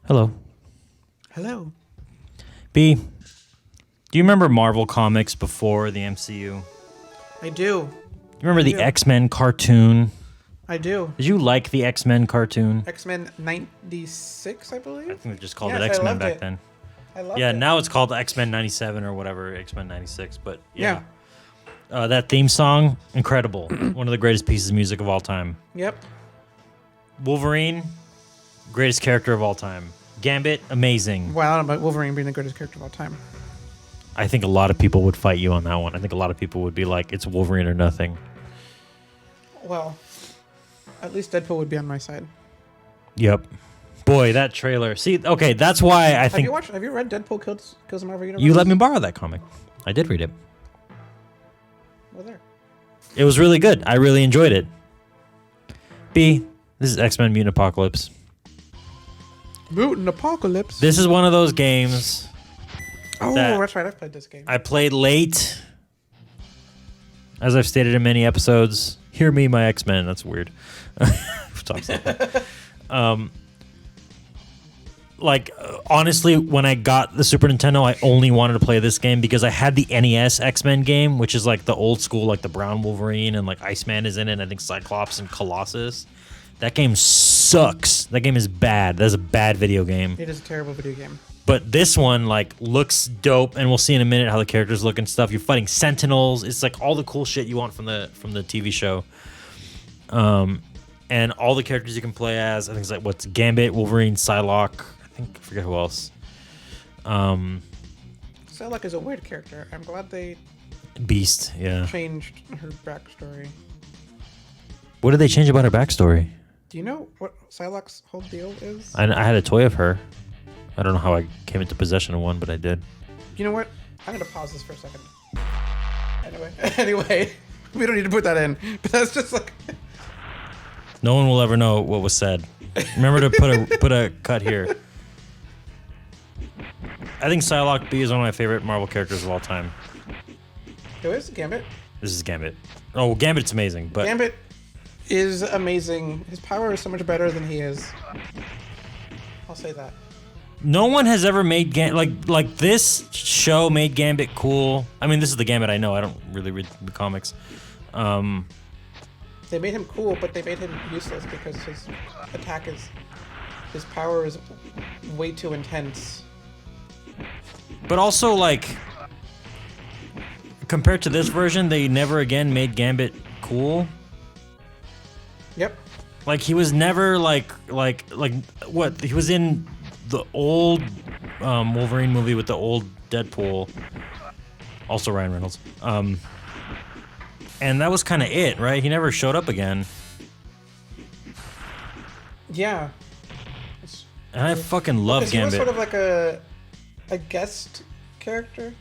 Hello. Hello. B, do you remember Marvel Comics before the MCU? I do. You remember the do. X-Men cartoon? I do. Did you like the X-Men cartoon? X-Men 96, I believe? I think they just called Yes, it I X-Men loved back it. then. I love Yeah, it. now it's called X-Men 97 or whatever, X-Men 96, but yeah. Yeah. That theme song, incredible. One of the greatest pieces of music of all time. Yep. Wolverine, greatest character of all time. Gambit, amazing. Well, I don't know about Wolverine being the greatest character of all time. I think a lot of people would fight you on that one. I think a lot of people would be like, it's Wolverine or nothing. Well, at least Deadpool would be on my side. Yep. Boy, that trailer. See, okay, that's why I think... Have you read Deadpool Kills the Marvel Universe? You let me borrow that comic. I did read it. Well, there. It was really good. I really enjoyed it. B, this is X-Men Mutant Apocalypse. Mutant Apocalypse. This is one of those games Oh, that's right. I've played this game. I played late. As I've stated in many episodes, hear me, my X-Men. That's weird. Honestly, when I got the Super Nintendo, I only wanted to play this game because I had the NES X-Men game, which is like the old school, like the brown Wolverine, and like Iceman is in it, and I think Cyclops and Colossus. That game sucks. That game is bad. That's a bad video game. It is a terrible video game. But this one, like, looks dope, and we'll see in a minute how the characters look and stuff. You're fighting Sentinels. It's like all the cool shit you want from the TV show. And all the characters you can play as. I think it's like what's Gambit, Wolverine, Psylocke. I forget who else. Psylocke is a weird character. I'm glad they Beast, yeah. changed her backstory. What did they change about her backstory? Do you know what Psylocke's whole deal is? I had a toy of her. I don't know how I came into possession of one, but I did. You know what? I'm going to pause this for a second. Anyway, we don't need to put that in. But that's just like... No one will ever know what was said. Remember to put a cut here. I think Psylocke B is one of my favorite Marvel characters of all time. Who is Gambit? This is Gambit. Oh, Gambit's amazing, but... Gambit is amazing. His power is so much better than he is. I'll say that. No one has ever made like this show made Gambit cool. I mean, this is the Gambit I know. I don't really read the comics. They made him cool, but they made him useless because his power is way too intense. But also, like, compared to this version, they never again made Gambit cool. Yep. Like, he was never like what? He was in the old Wolverine movie with the old Deadpool. Also Ryan Reynolds. And that was kind of it, right? He never showed up again. Yeah. And I fucking love He Gambit. was sort of like a guest character.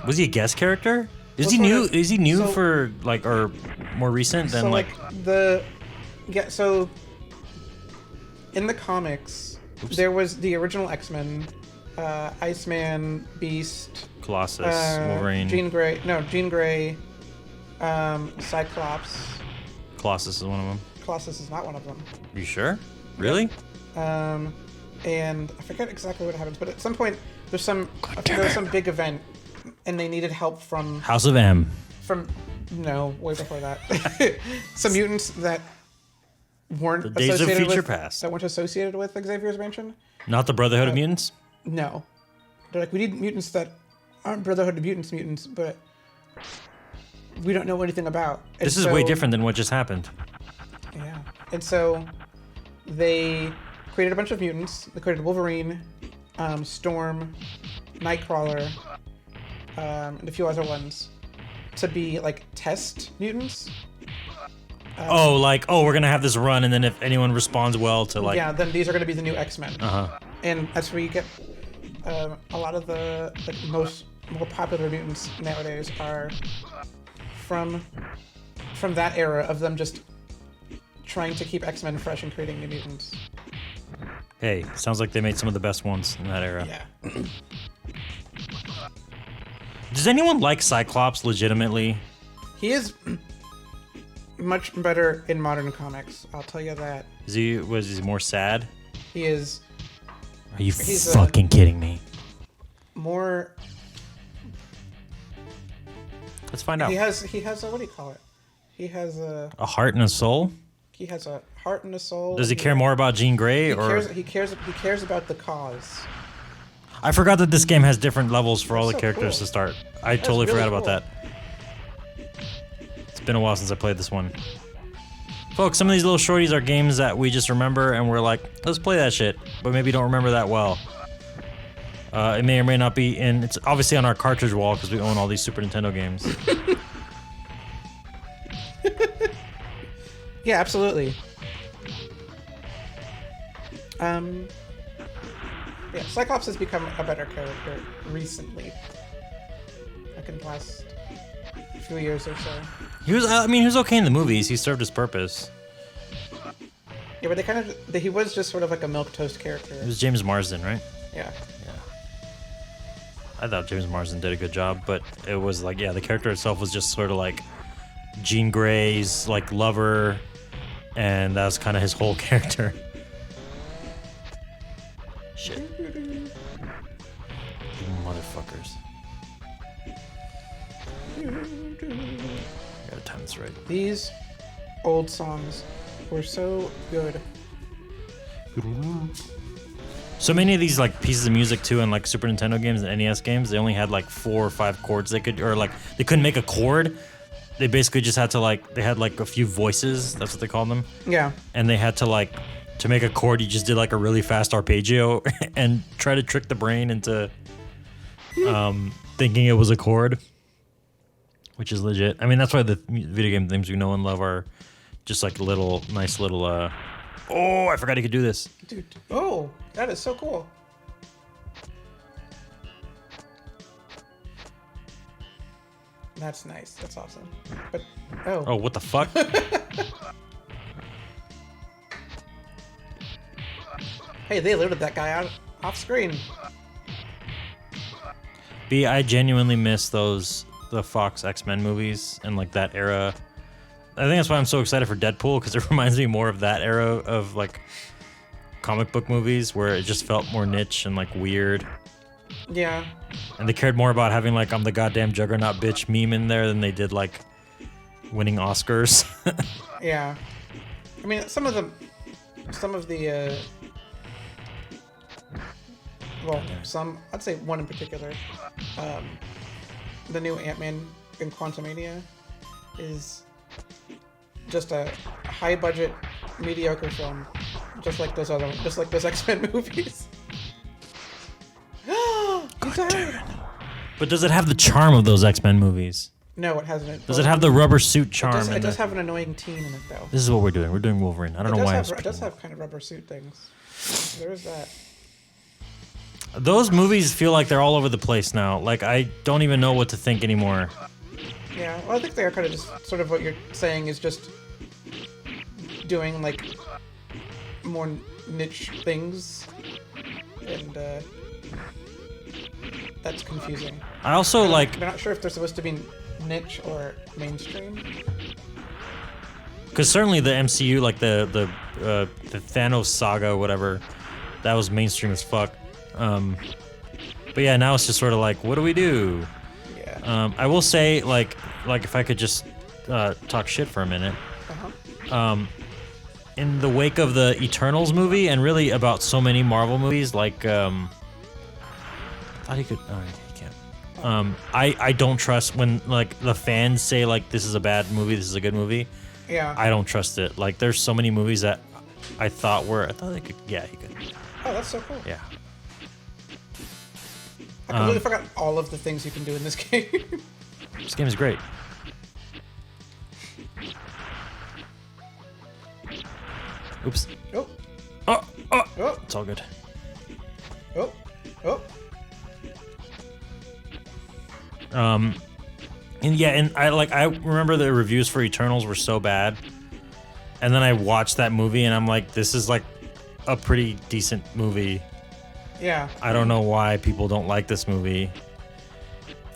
Was he a guest character? Is Well, he sort new? of- Is he new so- for like or more recent than So like? so in the comics, there was the original X-Men, Iceman, Beast, Colossus, Wolverine. Jean Grey, Cyclops. Colossus is one of them. Colossus is not one of them. You sure? Really? And I forget exactly what happens, but at some point there was some big event, and they needed help from House of M. no, way before that. Some mutants that weren't The days of associated future with past. that weren't associated with Xavier's mansion. Not the Brotherhood of Mutants. No, they're like, we need mutants that aren't Brotherhood of mutants, but we don't know anything about. And This is way different than what just happened. Yeah, and so they created a bunch of mutants. They created Wolverine, Storm, Nightcrawler, and a few other ones to be like test mutants. We're gonna have this run, and then if anyone responds well to like, Yeah, then these are going to be the new X-Men. Uh-huh. And that's where you get a lot of the more popular mutants nowadays are from that era of them just trying to keep X-Men fresh and creating new mutants. Hey, sounds like they made some of the best ones in that era. Yeah. Does anyone like Cyclops legitimately? He is much better in modern comics, I'll tell you that. Was he more sad? He is Are you He's fucking kidding me? more. Let's find out. He has a, what do you call it? He has a heart and a soul? heart and a soul. Does he care more about Jean Grey He cares about the cause. I forgot that this game has different levels for all the so characters cool. to start. I totally really forgot about cool. that. It's been a while since I played this one. Folks, some of these little shorties are games that we just remember and we're like, let's play that shit, but maybe don't remember that well. It may or may not be in. It's obviously on our cartridge wall because we own all these Super Nintendo games. Yeah, absolutely. Yeah, Cyclops has become a better character recently. Like in the last few years or so. He was okay in the movies. He served his purpose. Yeah, but he was just sort of like a milquetoast character. It was James Marsden, right? Yeah. I thought James Marsden did a good job, but it was like, yeah, the character itself was just sort of like Jean Grey's like lover, and that was kind of his whole character. Shit. You motherfuckers. I gotta time this right. These old songs were so good. So many of these like pieces of music too, in like Super Nintendo games and NES games, they only had like 4 or 5 chords they could, or like they couldn't make a chord. They basically just had to like, they had like a few voices. That's what they called them. Yeah. And they had to like, to make a chord, you just did like a really fast arpeggio and try to trick the brain into thinking it was a chord, which is legit. I mean, that's why the video game themes we know and love are just like nice little. Oh, I forgot you could do this. Dude. Oh, that is so cool. That's nice. That's awesome. But Oh, what the fuck? Hey, they looted that guy out off screen. B, I genuinely miss the Fox X-Men movies and like that era. I think that's why I'm so excited for Deadpool, because it reminds me more of that era of like comic book movies where it just felt more niche and like weird. Yeah. And they cared more about having like I'm the goddamn juggernaut bitch meme in there than they did like winning Oscars. Yeah. I mean, some of the I'd say one in particular, the new Ant-Man in Quantumania is just a high-budget, mediocre film, just like those X-Men movies. You died. But does it have the charm of those X-Men movies? No, it hasn't. Does it have the rubber suit charm? It does have an annoying teen in it, though. This is what we're doing. We're doing Wolverine. I don't know why. It does have kind of rubber suit things. There is that. Those movies feel like they're all over the place now. Like, I don't even know what to think anymore. Yeah, well, I think they are kind of just sort of what you're saying is just doing, like, more niche things. And, that's confusing. I also, like... I'm not sure if they're supposed to be niche or mainstream. Because certainly the MCU, like the Thanos saga or whatever, that was mainstream as fuck. But yeah, now it's just sort of like, what do we do? Yeah. I will say, like if I could just talk shit for a minute. In the wake of the Eternals movie, and really about so many Marvel movies, like I thought he could. Oh, he can't. I don't trust when like the fans say like this is a bad movie, this is a good movie. Yeah. I don't trust it. Like there's so many movies that I thought they could. Yeah, he could. Oh, that's so cool. Yeah. I completely forgot all of the things you can do in this game. This game is great. Oops. Oh. Oh. Oh. It's all good. Oh. Oh. And yeah, and I remember the reviews for Eternals were so bad, and then I watched that movie and I'm like, this is like a pretty decent movie. Yeah. I don't know why people don't like this movie.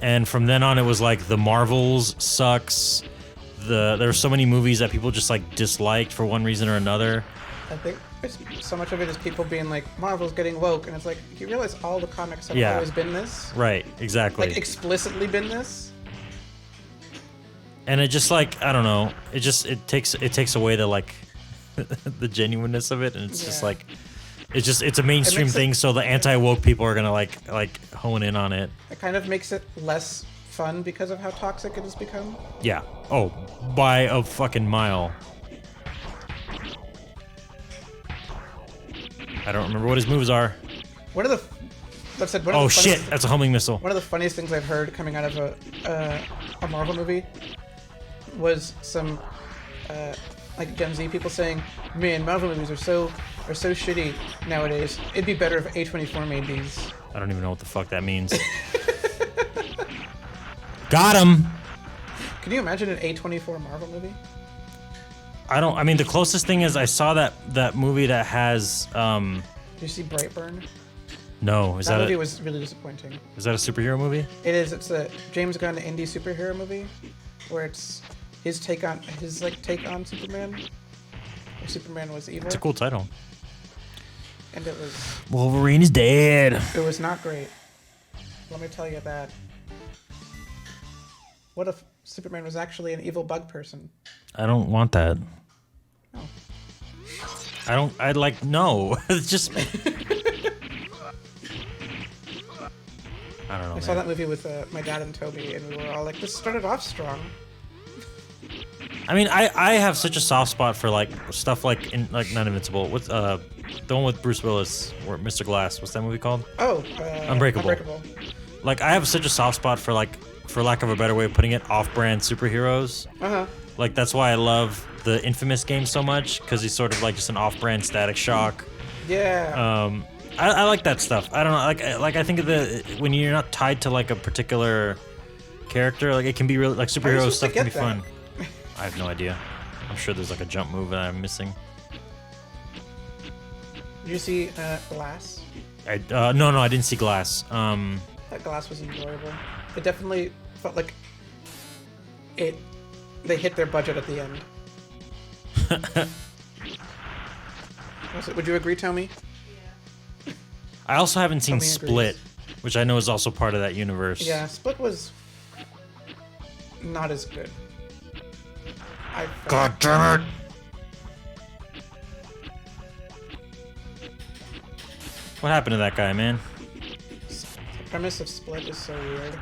And from then on, it was like The Marvels sucks. There were so many movies that people just like disliked for one reason or another. I think so much of it is people being like, Marvel's getting woke, and it's like, you realize all the comics have always been this? Right, exactly. Like, explicitly been this? And it just like, I don't know, it takes away the like the genuineness of it, and it's just like it's a mainstream thing, so the anti-woke people are gonna like hone in on it. It kind of makes it less fun because of how toxic it has become. Yeah. Oh, by a fucking mile. I don't remember what his moves are. One of the Oh shit! That's a homing missile. One of the funniest things I've heard coming out of a Marvel movie was some like Gen Z people saying, "Man, Marvel movies are so shitty nowadays. It'd be better if A24 made these." I don't even know what the fuck that means. Got him. Can you imagine an A24 Marvel movie? I mean, the closest thing is I saw that movie that has. Did you see Brightburn? No, that movie was really disappointing. Is that a superhero movie? It is. It's a James Gunn indie superhero movie, where it's his take on Superman. Where Superman was evil. It's a cool title. And it was. Wolverine is dead. It was not great. Let me tell you that. What if Superman was actually an evil bug person? I don't want that. No. I'd like, no. It's just. I don't know. I saw that movie with my dad and Toby, and we were all like, this started off strong. I mean, I have such a soft spot for like stuff like not Invincible. What's the one with Bruce Willis or Mr. Glass? What's that movie called? Oh, Unbreakable. Like I have such a soft spot for like, for lack of a better way of putting it, off-brand superheroes. Like that's why I love the Infamous game so much, because he's sort of like just an off-brand Static Shock. Yeah. I like that stuff. I don't know, like I think of when you're not tied to like a particular character, like it can be really like superhero stuff can be fun. I have no idea. I'm sure there's like a jump move that I'm missing. Did you see Glass? No, I didn't see Glass. That Glass was enjoyable. It definitely felt like they hit their budget at the end. Would you agree, Tommy? I also haven't seen Tommy Split, agrees. which I know is also part of that universe. Yeah, Split was not as good. God damn it! What happened to that guy, man? The premise of Split is so weird.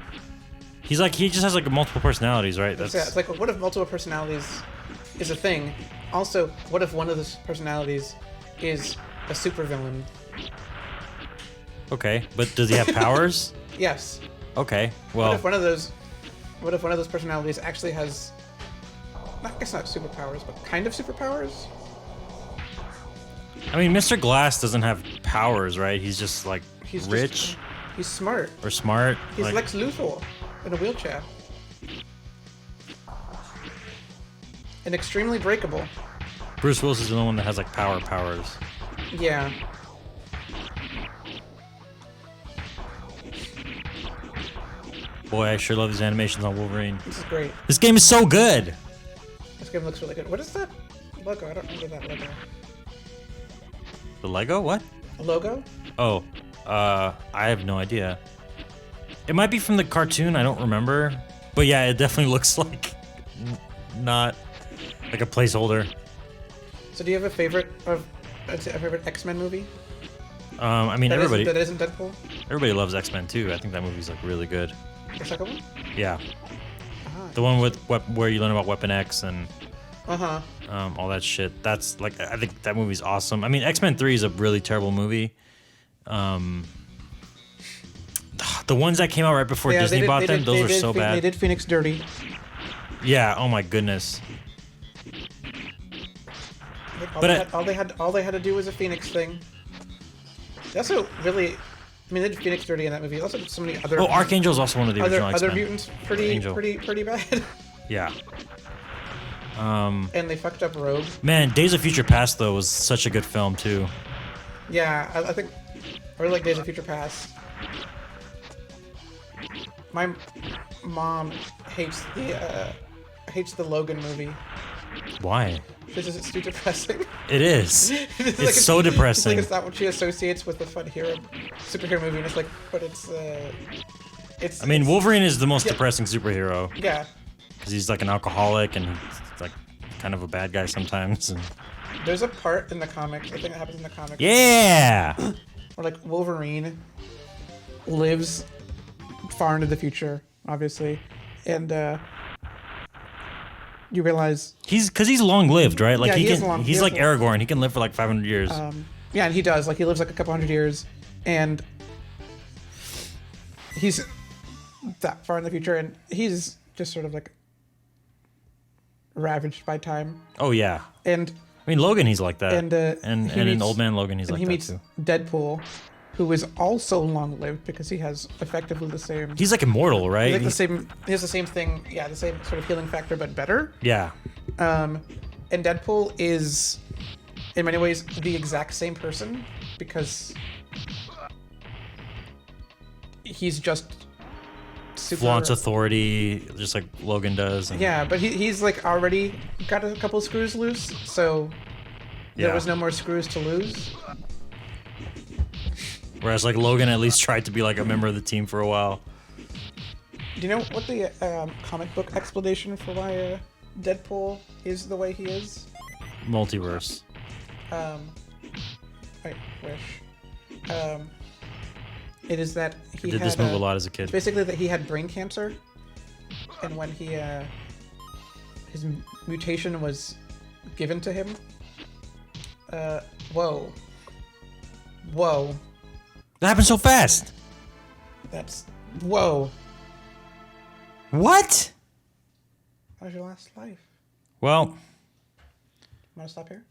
He just has like multiple personalities, right? Yeah, it's like, what if multiple personalities is a thing? Also, what if one of those personalities is a supervillain? Okay, but does he have powers? Yes. Okay, well. What if one of those personalities actually has, I guess not superpowers, but kind of superpowers? I mean, Mr. Glass doesn't have powers, right? He's just like rich. He's smart. Or smart. He's Lex Luthor in a wheelchair. And extremely breakable. Bruce Willis is the only one that has like powers. Yeah. Boy, I sure love these animations on Wolverine. This is great. This game is so good. This game looks really good. What is that logo? I don't remember that logo. The Lego? What? A logo? Oh, I have no idea. It might be from the cartoon. I don't remember. But yeah, it definitely looks like not like a placeholder. So do you have a favorite X-Men movie? I mean, everybody. That isn't Deadpool. Everybody loves X-Men too. I think that movie's like really good. The second one? Yeah. Uh-huh. The one with where you learn about Weapon X and Uh-huh. all that shit. That's like, I think that movie's awesome. I mean, X-Men 3 is a really terrible movie. The ones that came out right before Disney bought them, those are so bad. They did Phoenix dirty. Yeah. Oh my goodness. All they had to do was a Phoenix thing. They also really, I mean, they did Phoenix dirty in that movie. They also did so many other. Oh, Archangel's also one of the original X-Men. Other mutants, pretty bad. Yeah. And they fucked up Rogue. Man, Days of Future Past though was such a good film too. Yeah, I think I really like Days of Future Past. My mom hates the Logan movie. Why? This is too depressing. It is. It's It's so depressing. It's not what she associates with the fun superhero movie. And it's like, but it's. I mean, Wolverine is the most depressing superhero. Yeah. Because he's like an alcoholic and he's like kind of a bad guy sometimes. And... There's a part in the comic, I think it happens in the comic. Yeah! Where like Wolverine lives far into the future, obviously. And you realize Because he's long lived, right? Like yeah, he's like Aragorn. He can live for like 500 years. Yeah, and he does. Like he lives like a couple hundred years, and he's that far in the future, and he's just sort of like ravaged by time. Oh yeah. And I mean, Logan, he's like that. And in Old Man Logan, he's like he that meets too. Deadpool, who is also long lived because he has effectively the same. He's like immortal, right? Like the same. He has the same thing. Yeah, the same sort of healing factor, but better. Yeah. And Deadpool is, in many ways, the exact same person because he's just super. Flaunts authority, just like Logan does. And... Yeah, but he's like already got a couple screws loose, so there was no more screws to lose. Whereas like Logan at least tried to be like a member of the team for a while. Do you know what the comic book explanation for why Deadpool is the way he is? Multiverse. I wish. It is that he did this move a lot as a kid. It's basically that he had brain cancer, and when he his mutation was given to him. Whoa. That happened so fast. That's whoa. What? How's your last life? Well, Want to stop here?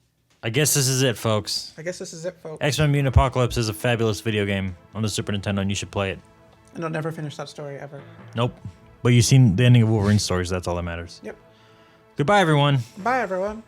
I guess this is it, folks. I guess this is it, folks. X-Men Mutant Apocalypse is a fabulous video game on the Super Nintendo, and you should play it. And I'll never finish that story ever. Nope. But you've seen the ending of Wolverine's stories, that's all that matters. Yep. Goodbye, everyone. Bye, everyone.